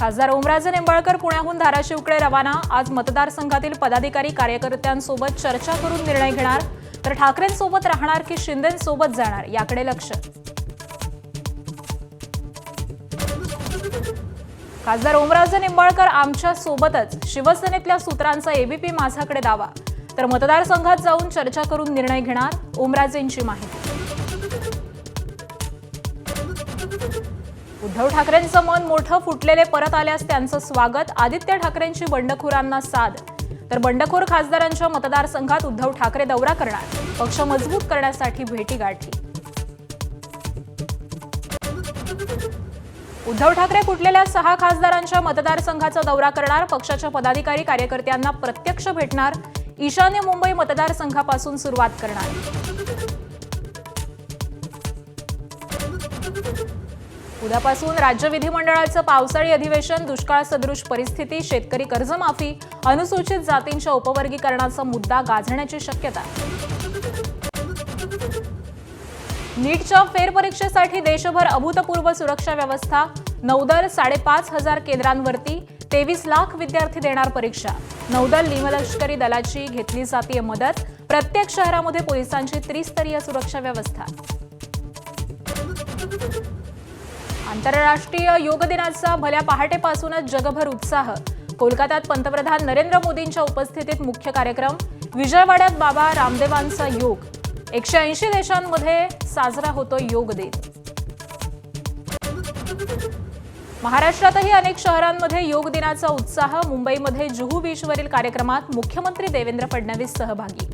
खासदार ओमराजे निंबाळकर पुण्याहून धाराशिवकडे रवाना। आज मतदारसंघातील पदाधिकारी कार्यकर्त्यांसोबत चर्चा करून निर्णय घेणार। तर ठाकरेंसोबत राहणार की शिंदेंसोबत जाणार याकडे लक्ष। खासदार ओमराजे निंबाळकर आमच्या सोबतच, शिवसेनेतल्या सूत्रांचा एबीपी माझाकडे दावा। तर मतदारसंघात जाऊन चर्चा करून निर्णय घेणार, ओमराजेंची माहिती। उद्धव ठाकरेंचं मन मोठं फुटलेले परत आल्यास त्यांचं स्वागत। आदित्य ठाकरेंची बंडखोरांना साद। तर बंडखोर खासदारांच्या मतदारसंघात उद्धव ठाकरे दौरा करणार, पक्ष मजबूत करण्यासाठी भेटीगाठी। उद्धव ठाकरे फुटलेल्या 6 खासदारांच्या मतदारसंघाचा दौरा करणार, पक्षाच्या पदाधिकारी कार्यकर्त्यांना प्रत्यक्ष भेटणार, ईशान्य मुंबई मतदारसंघापासून सुरुवात करणार। उद्यापासून राज्य विधिमंडळाचं पावसाळी अधिवेशन, दुष्काळ सदृश परिस्थिती, शेतकरी कर्जमाफी, अनुसूचित जातींच्या उपवर्गीकरणाचा मुद्दा गाजण्याची शक्यता। नीटच्या फेरपरीक्षेसाठी देशभर अभूतपूर्व सुरक्षा व्यवस्था। नौदल 5,500 केंद्रांवरती 23 लाख विद्यार्थी देणार परीक्षा। नौदल निमलष्करी दलाची घेतली जातीय मदत। प्रत्येक शहरामध्ये पोलिसांची त्रिस्तरीय सुरक्षा व्यवस्था। आंतरराष्ट्रीय योग दिनाचा भल्या पहाटेपासूनच जगभर उत्साह। कोलकात्यात पंतप्रधान नरेंद्र मोदींच्या उपस्थितीत मुख्य कार्यक्रम। विजयवाड्यात बाबा रामदेवांचा योग। 180 देशांमध्ये साजरा होतो योग दिन। महाराष्ट्रातही अनेक शहरांमध्ये योग दिनाचा उत्साह। मुंबईमध्ये जुहू बीचवरील कार्यक्रमात मुख्यमंत्री देवेंद्र फडणवीस सहभागी।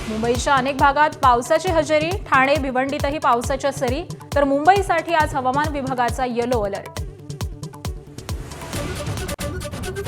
मुंबईच्या अनेक भागात पावसाची हजेरी। ठाणे भिवंडीतही पावसाच्या सरी। तर मुंबईसाठी आज हवामान विभागाचा येलो अलर्ट।